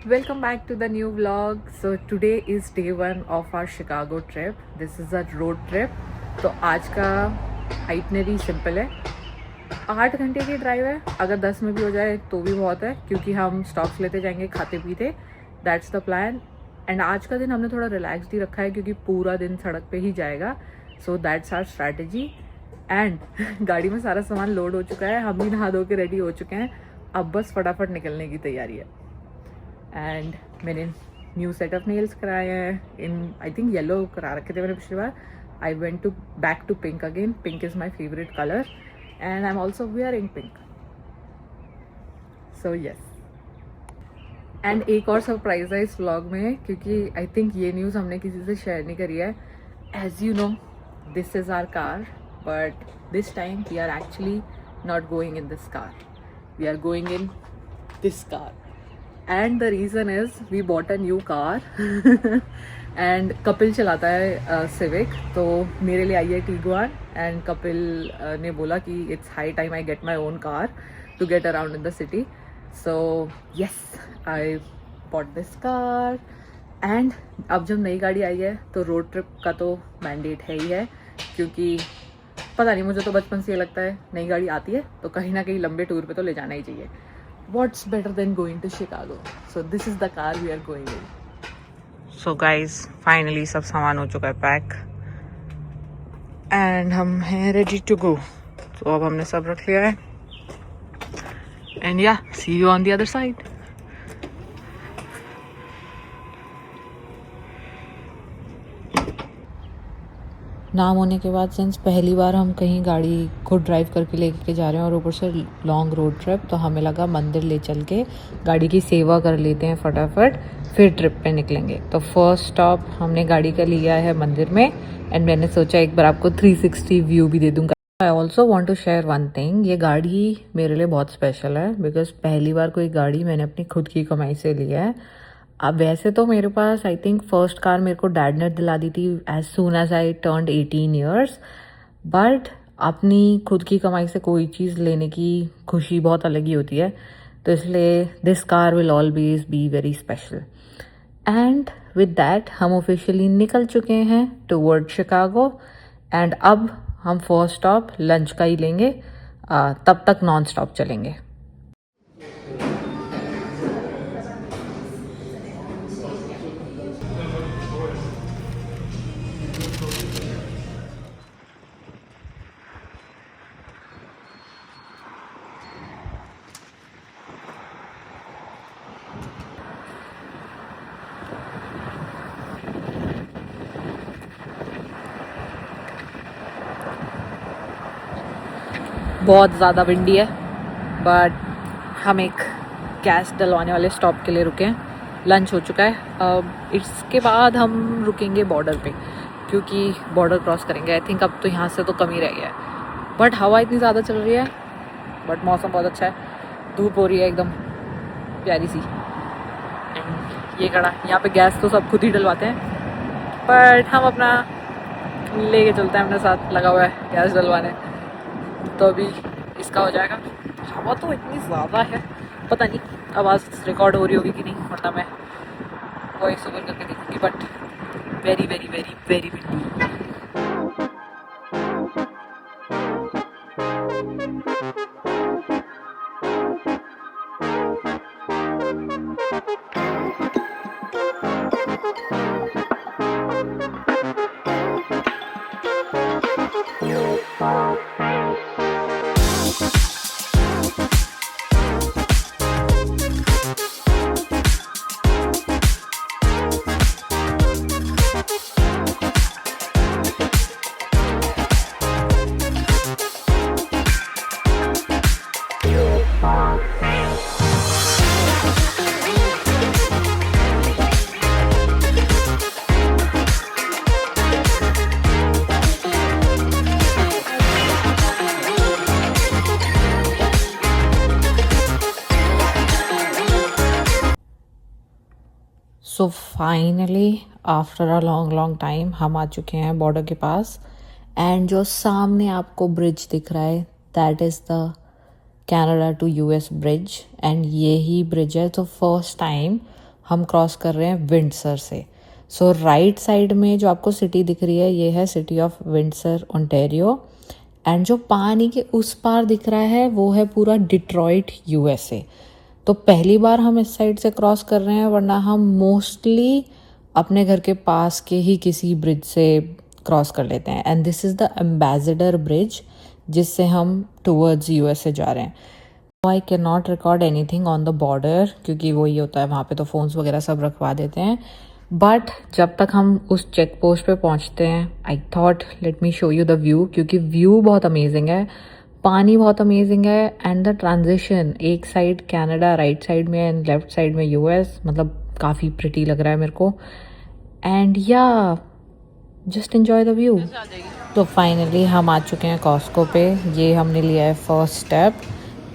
Welcome back to the new vlog. So today is day one of our Chicago trip. This is a road trip. तो आज का itinerary simple है, 8 घंटे की drive है. अगर 10 में भी हो जाए तो भी बहुत है, क्योंकि हम स्टॉप्स लेते जाएंगे खाते पीते. That's the plan. एंड आज का दिन हमने थोड़ा रिलैक्सड ही रखा है, क्योंकि पूरा दिन सड़क पे ही जाएगा. So that's our strategy. And गाड़ी में सारा सामान लोड हो चुका है, हम भी नहा धो के रेडी हो चुके हैं. अब बस फटाफट निकलने की तैयारी है. एंड मैंने न्यू सेट ऑफ नेल्स कराए हैं. इन आई थिंक येलो करा रखे थे मैंने पिछली बार. I went to back to pink again. Pink is my favourite colour and I am also wearing pink. So yes. And एक और सरप्राइज है इस व्लॉग में, क्योंकि आई थिंक ये न्यूज़ हमने किसी से शेयर नहीं करी है. As you know, this is our car, but this time we are actually not going in this car. We are going in this car. And the reason is we bought a new car and Kapil चलाता है civic, तो मेरे लिए आई है टीगुआन. And Kapil ने बोला कि it's high time I get my own car to get around in the city. So yes, I bought this car. And अब जब नई गाड़ी आई है तो रोड ट्रिप का तो मैंडेट है ही है, क्योंकि पता नहीं, मुझे तो बचपन से ये लगता है नई गाड़ी आती है तो कहीं ना कहीं लंबे टूर पे तो ले जाना ही चाहिए. What's better than going to Chicago? So this is the car we are going in. So guys, finally सब सामान हो चुका है पैक एंड हम हैं रेडी टू गो. तो अब हमने सब रख लिया है. And yeah, see you on the other side. नाम होने के बाद सिंस पहली बार हम कहीं गाड़ी खुद ड्राइव करके लेके जा रहे हैं और ऊपर से लॉन्ग रोड ट्रिप, तो हमें लगा मंदिर ले चल के गाड़ी की सेवा कर लेते हैं फटाफट, फिर ट्रिप पे निकलेंगे. तो फर्स्ट स्टॉप हमने गाड़ी का लिया है मंदिर में. एंड मैंने सोचा एक बार आपको 360 व्यू भी दे दूँगा. I also want to share one thing. ये गाड़ी मेरे लिए बहुत स्पेशल है, बिकॉज पहली बार कोई गाड़ी मैंने अपनी खुद की कमाई से लिया है. अब वैसे तो मेरे पास आई थिंक फर्स्ट कार मेरे को डैड ने दिला दी थी as soon as I turned 18 years. But अपनी खुद की कमाई से कोई चीज़ लेने की खुशी बहुत अलग ही होती है. तो इसलिए this car will always be very special. And with that हम ऑफिशियली निकल चुके हैं टुवर्ड शिकागो. एंड अब हम फर्स्ट स्टॉप लंच का ही लेंगे, तब तक नॉन स्टॉप चलेंगे. बहुत ज़्यादा विंडी है, बट हम एक गैस डलवाने वाले स्टॉप के लिए रुके हैं. लंच हो चुका है. अब इसके बाद हम रुकेंगे बॉर्डर पे, क्योंकि बॉर्डर क्रॉस करेंगे. आई थिंक अब तो यहाँ से तो कम ही रह गया है, बट हवा इतनी ज़्यादा चल रही है. बट मौसम बहुत अच्छा है, धूप हो रही है एकदम प्यारी सी. एंड ये कड़ा यहाँ पे गैस तो सब खुद ही डलवाते हैं, बट हम अपना लेके चलते हैं, अपने साथ लगा हुआ है गैस डलवाने. तो अभी इसका हो जाएगा. हवा तो इतनी ज़्यादा है, पता नहीं आवाज़ रिकॉर्ड हो रही होगी कि नहीं, वरना मैं वॉइस ओवर करके देखूँगी. But very very very very windy. So finally after a long time हम आ चुके हैं बॉर्डर के पास. एंड जो सामने आपको ब्रिज दिख रहा है, that is the Canada to US bridge. And ये ही ब्रिज है. तो फर्स्ट टाइम हम क्रॉस कर रहे हैं विंडसर से। सो राइट साइड में जो आपको सिटी दिख रही है ये है city of Windsor Ontario, and जो पानी के उस पार दिख रहा है वो है पूरा डिट्रॉइट यूएसए। तो पहली बार हम इस साइड से क्रॉस कर रहे हैं, वरना हम मोस्टली अपने घर के पास के ही किसी ब्रिज से क्रॉस कर लेते हैं। And this is the ambassador bridge जिससे हम टूवर्ड्स यूएसए जा रहे हैं। I can not record anything on the border क्योंकि वो ये होता है वहाँ पे तो फ़ोन्स वगैरह सब रखवा देते हैं। बट जब तक हम उस चेक पोस्ट पे पहुँचते हैं I thought let me show you the view, क्योंकि व्यू बहुत अमेजिंग है, पानी बहुत अमेजिंग है, एंड द ट्रांजिशन एक साइड कनाडा राइट साइड में एंड लेफ्ट साइड में यूएस, मतलब काफ़ी प्रिटी लग रहा है मेरे को। एंड या जस्ट एन्जॉय द व्यू। तो फाइनली हम आ चुके हैं कॉस्को पे। ये हमने लिया है फर्स्ट स्टेप,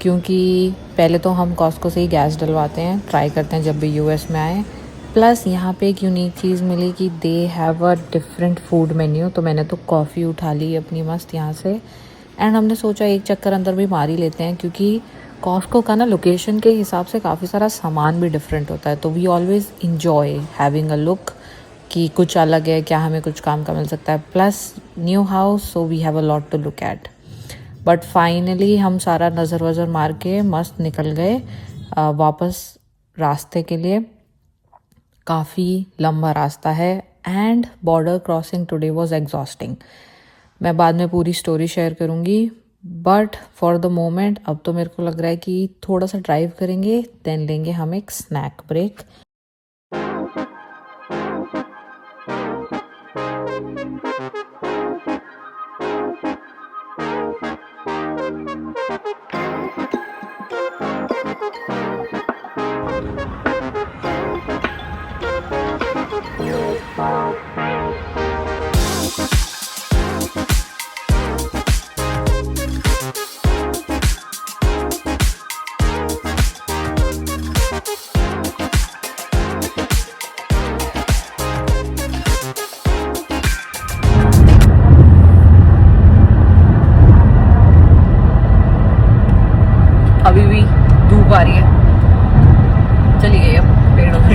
क्योंकि पहले तो हम कॉस्को से ही गैस डलवाते हैं, ट्राई करते हैं जब भी यूएस में आए। प्लस यहाँ पे एक यूनिक चीज़ मिली कि they have a different food menu. तो मैंने तो कॉफ़ी उठा ली अपनी मस्त यहाँ से, एंड हमने सोचा एक चक्कर अंदर भी मार ही लेते हैं, क्योंकि कॉस्को का ना लोकेशन के हिसाब से काफ़ी सारा सामान भी डिफरेंट होता है। तो we always enjoy having a look कि कुछ अलग है, क्या हमें कुछ काम का मिल सकता है। Plus new house, so we have a lot to look at. But finally हम सारा नज़र वज़र मार के मस्त निकल गए वापस रास्ते के लिए। काफ़ी लंबा रास्ता है and border crossing today was exhausting. मैं बाद में पूरी स्टोरी शेयर करूँगी, बट फॉर द मोमेंट अब तो मेरे को लग रहा है कि थोड़ा सा ड्राइव करेंगे, देन लेंगे हम एक स्नैक ब्रेक। अभी भी धूप आ रही है, चली गई अब पेड़ों में।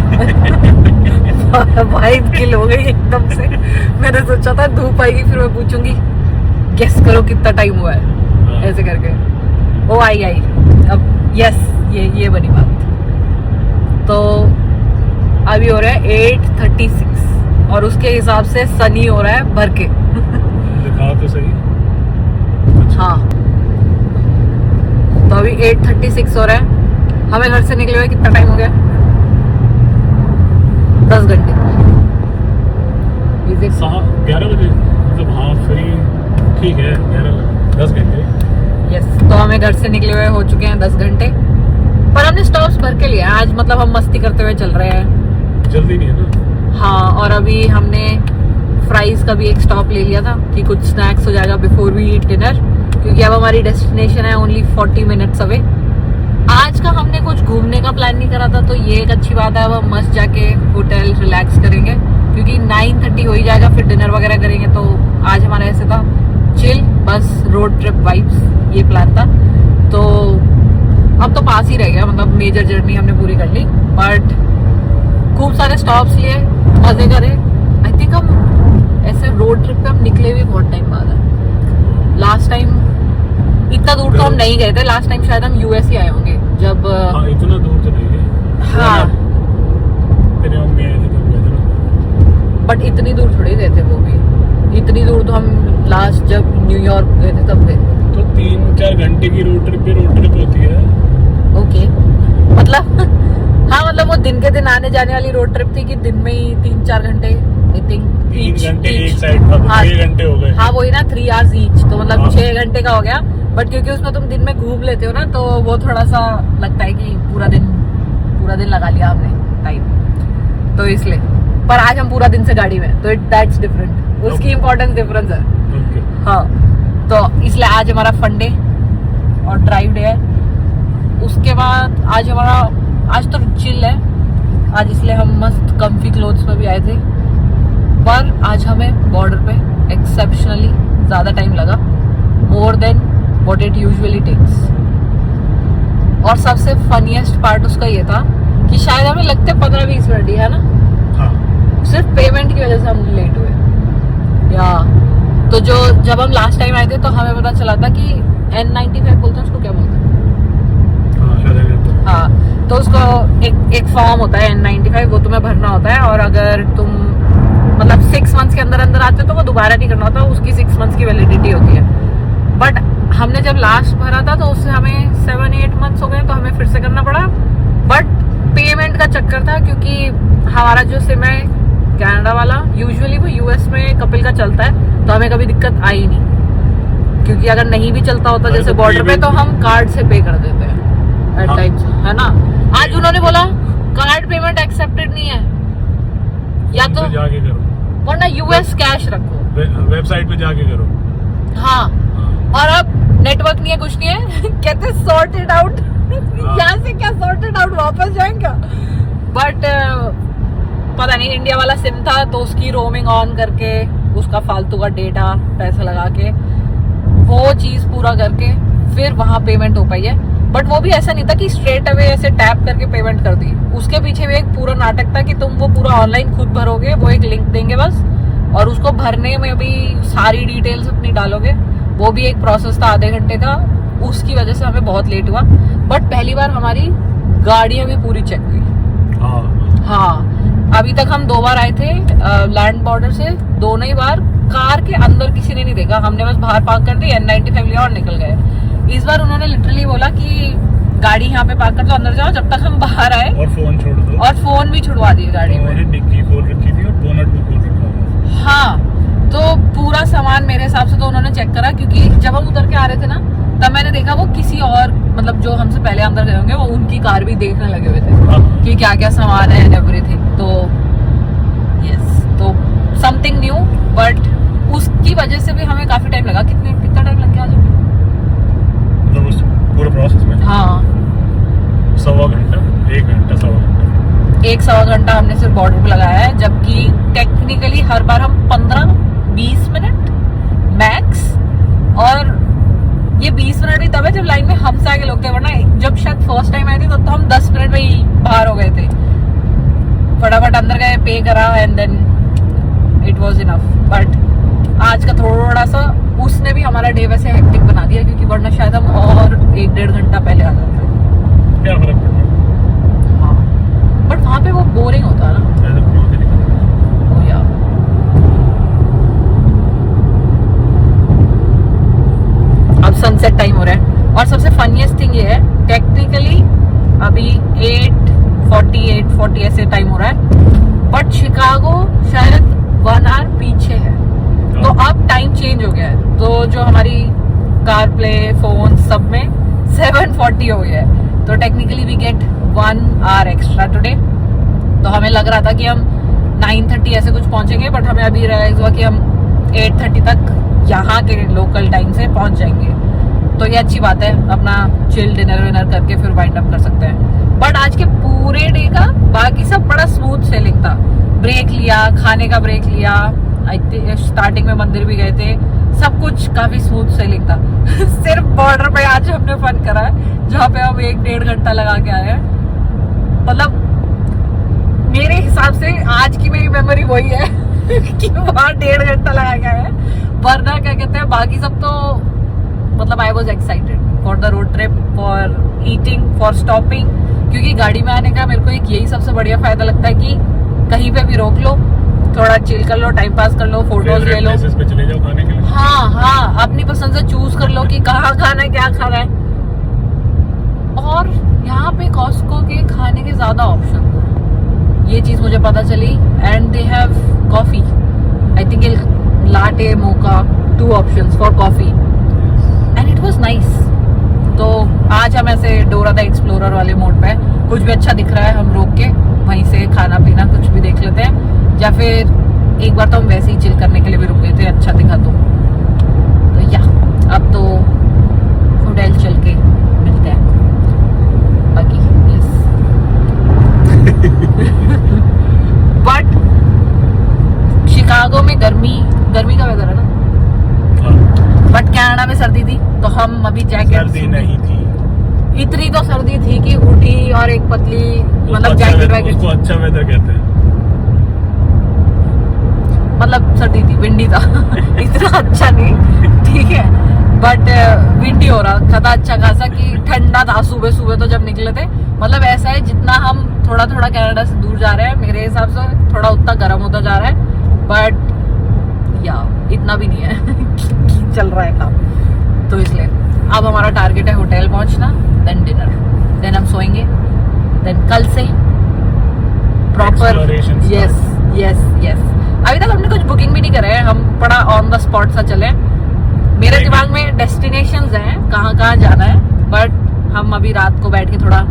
वाइब किल हो गई एकदम से। मैंने सोचा था धूप आएगी फिर मैं पूछूंगी गेस करो कितना टाइम हुआ है, ऐसे करके। ओ आई अब यस ये बनी बात। तो अभी हो रहा है 8:36 और उसके हिसाब से सनी हो रहा है भर के। दिखा तो सही। हाँ तो अभी 8:36 हो रहा है, हमें घर से निकले हुए कितना टाइम हो गया? 10 घंटे। 11 बजे मतलब हाँ फ्री ठीक है 10 घंटे। यस तो हमें घर से निकले हुए हो चुके हैं 10 घंटे, पर हमने स्टॉप्स भर के लिए आज, मतलब हम मस्ती करते हुए चल रहे हैं, जल्दी नहीं है ना। हाँ और अभी हमने फ्राइज का भी एक स्टॉप ले लिया था कि कुछ स्नैक्स हो जाएगा बिफोर वी ईट डिनर, क्योंकि अब हमारी डेस्टिनेशन है ओनली 40 मिनट्स अवे। आज का हमने कुछ घूमने का प्लान नहीं करा था, तो ये एक अच्छी बात है। अब हम मस्त जाके होटल रिलैक्स करेंगे, क्योंकि 9:30 हो ही जाएगा, फिर डिनर वगैरह करेंगे। तो आज हमारा ऐसे था चिल, बस रोड ट्रिप वाइब्स, ये प्लान था। तो अब तो पास ही रह गया, मतलब मेजर जर्नी हमने पूरी कर ली, बट खूब सारे स्टॉप्स लिए, मजे करे। आई थिंक हम ऐसे रोड ट्रिप पे हम निकले भी बहुत टाइम बाद है। लास्ट टाइम इतना दूर तो हम नहीं गए थे, लास्ट टाइम शायद हम यूएस ही आए होंगे जब। हाँ, इतना दूर तो नहीं है। हाँ तेरे मम्मी आए थे तब गए थे ना। बट इतनी दूर थोड़ी गए थे वो भी, इतनी दूर तो हम लास्ट जब न्यूयॉर्क गए थे तब गए थे। तो 3-4 घंटे की रोड ट्रिप होती है। ओके मतलब हाँ मतलब वो दिन के दिन आने जाने वाली रोड ट्रिप थी कि दिन में ही 3-4 घंटे आई थिंक 3 घंटे एक साइड का, 6 घंटे हो गए। हाँ वही ना 3 hours ईच, तो मतलब 6 घंटे का हो गया। बट क्योंकि उसमें तुम दिन में घूम लेते हो ना, तो वो थोड़ा सा लगता है कि पूरा दिन लगा लिया हमने टाइम, तो इसलिए। पर आज हम पूरा दिन से गाड़ी में, तो दैट्स डिफरेंट, उसकी इम्पोर्टेंस डिफरेंस है। हाँ तो इसलिए आज हमारा फन डे और ड्राइव डे है। उसके बाद आज तो चिल है आज, इसलिए हम मस्त कंफी क्लोथ्स में भी आए थे। पर आज हमें बॉर्डर पे एक्सेप्शनली ज़्यादा टाइम लगा, more than what it usually takes. और सबसे फनीएस्ट पार्ट उसका ये था कि शायद हमें लगते 15-20 मिनट है ना, हाँ सिर्फ पेमेंट की वजह से हम लेट हुए। या तो जो जब हम लास्ट टाइम आए थे तो हमें पता चला था कि N95 बोलते हैं उसको, क्या बोलते हैं? हाँ, तो उसको एक फॉर्म होता है N95, वो तुम्हें भरना होता है, और अगर तुम मतलब 6 मंथ्स के अंदर अंदर आते हो तो वो दोबारा नहीं करना होता, उसकी 6 मंथ्स की वैलिडिटी होती है। बट हमने जब लास्ट भरा था तो उससे हमें 7-8 मंथ्स हो गए, तो हमें फिर से करना पड़ा। बट पेमेंट का चक्कर था, क्योंकि हमारा जो सिम है कनाडा वाला, यूजुअली वो यूएस में कपिल का चलता है, तो हमें कभी दिक्कत आई नहीं, क्योंकि अगर नहीं भी चलता होता जैसे बॉर्डर पे, तो हम कार्ड से पे कर देते हैं एट टाइम्स, है ना। आज उन्होंने बोला कार्ड पेमेंट एक्सेप्टेड नहीं है, या तो जाके करो, वरना यूएस कैश रखो, वेबसाइट पे जाके करो। हाँ, और अब नेटवर्क नहीं है, कुछ नहीं है कहते सॉर्टेड आउट यहाँ से क्या सॉर्टेड आउट, वापस जाएंगे। बट पता नहीं, इंडिया वाला सिम था तो उसकी रोमिंग ऑन करके, उसका फालतू का डेटा पैसा लगा के, वो चीज पूरा करके फिर वहां पेमेंट हो पाई है। बट वो भी ऐसा नहीं था कि स्ट्रेट अवे ऐसे टैप करके पेमेंट कर दी, उसके पीछे भी एक पूरा नाटक था कि तुम वो पूरा ऑनलाइन खुद भरोगे, वो एक लिंक देंगे बस, और उसको भरने में भी सारी डिटेल्स अपनी डालोगे, वो भी एक प्रोसेस था आधे घंटे का। उसकी वजह से हमें बहुत लेट हुआ। बट पहली बार हमारी गाड़ियां भी पूरी चेक हुई। हाँ, अभी तक हम 2 बार आए थे लैंड बॉर्डर से, दोनों ही बार कार के अंदर किसी ने नहीं देखा, हमने बस बाहर पार्क कर दी, N95 लिया और निकल गए। इस बार उन्होंने लिटरली बोला कि गाड़ी यहाँ पे पार्क कर दो, अंदर जाओ, जब तक हम बाहर आए, और फोन छोड़ दो, और फोन भी छुड़वा दिए गाड़ी में। डिक्की खोल रखी थी और बोनट भी खोल रखा था। हाँ, तो पूरा सामान मेरे हिसाब से तो उन्होंने चेक करा, क्योंकि जब हम उतर के आ रहे थे ना, तब मैंने देखा वो किसी और, मतलब जो हमसे पहले अंदर गए होंगे, वो उनकी कार भी देखने लगे हुए थे कि क्या क्या सामान है, एवरीथिंग। तो यस, तो समथिंग न्यू, बट उसकी वजह से भी हमें काफी टाइम लगा। कितना टाइम लग गया आज? मतलब उस पूरे प्रोसेस में? हाँ, 1.25 घंटा, 1 घंटा 1.25 घंटा, 1-1.25 घंटा हमने सिर्फ बॉर्डर पे लगाया है, जबकि टेक्निकली हर बार हम 15-20 मिनट मैक्स, और ये 20 मिनट भी तब है जब लाइन में हमसे आगे लोग थे, वरना जब शायद फर्स्ट टाइम आए थे तो हम 10 मिनट में ही बाहर हो गए थे। फटाफट अंदर गए, पे करा, and then it was enough. But आज का थोड़ा सा उसने भी हमारा डे वैसे हेक्टिक बना दिया, क्योंकि वरना शायद हम और 1-1.5 घंटा पहले आ जाते। क्या फर्क पड़ता है? हाँ, बट वहाँ पे वो बोरिंग होता है ना। Oh, yeah. अब सनसेट टाइम हो रहा है, और सबसे फनीएस्ट थिंग ये है, टेक्निकली अभी 8:40 ऐसे टाइम हो रहा है, बट शिकागो शायद 1 आवर पीछे है, तो अब टाइम चेंज हो गया है। तो जो हमारी कार प्ले, फोन सब में 7:40 हो गया है, तो technically we get 1 hour extra today. तो हमें लग रहा था कि हम 9:30 ऐसे कुछ पहुंचेंगे, बट हमें अभी रियलाइज हुआ कि हम 8:30 तक यहाँ के लोकल टाइम से पहुंच जाएंगे। तो ये अच्छी बात है, अपना चिल डिनर विनर करके फिर वाइंड अप कर सकते हैं। बट आज के पूरे डे का बाकी सब बड़ा स्मूथ सेलिंग था। ब्रेक लिया, खाने का ब्रेक लिया, स्टार्टिंग में मंदिर भी गए थे, सब कुछ काफी स्मूथ सेलिंग था। सिर्फ बॉर्डर पे आज हमने फन करा है, जहाँ पे हम 1-1.5 घंटा लगा के आए हैं। मतलब मेरे हिसाब से आज की मेरी मेमोरी वही है कि वहाँ 1.5 घंटा लगा के आए हैं, वरना क्या कहते हैं बाकी सब तो मतलब I was excited for the road trip, for eating, for stopping, क्योंकि गाड़ी में आने का मेरे को एक यही सबसे बढ़िया फायदा लगता है कि कहीं पे भी रोक लो, थोड़ा चिल कर लो, टाइम पास कर लो, फोटोज ले लो, पे चले जाओ खाने के लिए। हाँ, अपनी पसंद से चूज कर लो कि कहाँ खाना है, क्या खाना है। और यहाँ पे कॉस्को के खाने के ज्यादा ऑप्शन हैं, ये चीज मुझे पता चली। And they have coffee, I think latte, mocha, 2 options for coffee, and it was nice. तो आज हम ऐसे डोरा द एक्सप्लोरर वाले मोड पे, कुछ भी अच्छा दिख रहा है हम रोक के वहीं से खाना पीना कुछ भी देख लेते हैं, या फिर एक बार तो हम वैसे ही चिल करने के लिए भी रुक गए थे, अच्छा दिखा तो या अब तो होटल चल के मिलते हैं बाकी। यस बट शिकागो में गर्मी का वेदर है ना, बट कनाडा में सर्दी थी, तो हम अभी जैकेट, सर्दी नहीं थी, इतनी तो सर्दी थी कि हुडी और एक पतली, उसको मतलब अच्छा जैकेट weather- वैकेट, उसको अच्छा वेदर कहते हैं। मतलब सर्दी थी, विंडी था इतना अच्छा नहीं, ठीक है, बट विंडी हो रहा था अच्छा खासा, कि ठंडा था सुबह सुबह तो जब निकले थे। मतलब ऐसा है जितना हम थोड़ा थोड़ा कनाडा से दूर जा रहे हैं, मेरे हिसाब से थोड़ा उतना गर्म होता जा रहा है, बट या इतना भी नहीं है चल रहा है काम। तो इसलिए अब हमारा टारगेट है होटल पहुंचना, देन डिनर, देन हम सोएंगे, देन कल से proper. Exploration start. Yes yes yes. अभी तक हमने कुछ बुकिंग भी नहीं करे हैं, हम बड़ा ऑन द स्पॉट सा चले। मेरे ठीक है। दिमाग में डेस्टिनेशंस हैं कहाँ कहाँ जाना है, बट हम अभी रात को बैठ के थोड़ा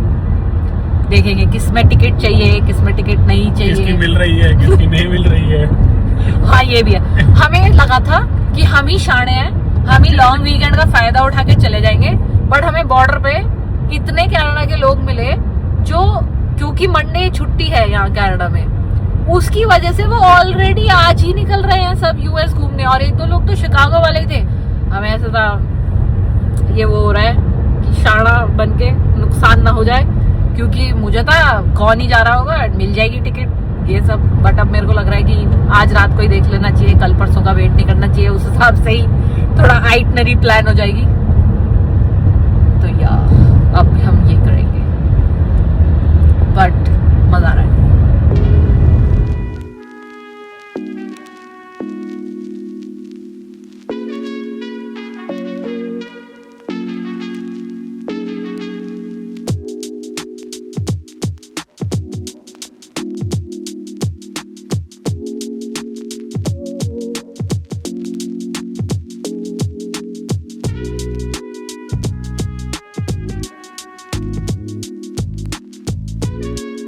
देखेंगे किस में टिकट चाहिए, किस में टिकट नहीं किसकी चाहिए। मिल रही है, किसकी नहीं मिल रही है। हाँ ये भी है, हमें लगा था कि हम ही शाणे हैं, हम ही लॉन्ग वीकेंड का फायदा उठा के चले जाएंगे, बट हमें बॉर्डर पे इतने कनाडा के लोग मिले जो, क्योंकि मंडे छुट्टी है यहाँ कनाडा में, उसकी वजह से वो ऑलरेडी आज ही निकल रहे हैं सब यूएस घूमने, और एक दो लोग तो शिकागो वाले ही थे। हमें ऐसा था ये वो हो रहा है कि शाणा बन के नुकसान ना हो जाए, क्योंकि मुझे था कौन ही जा रहा होगा, मिल जाएगी टिकट ये सब, बट अब मेरे को लग रहा है कि आज रात को ही देख लेना चाहिए, कल परसों का वेट नहीं करना चाहिए, उस हिसाब से ही थोड़ा आइटनरी प्लान हो जाएगी। तो यार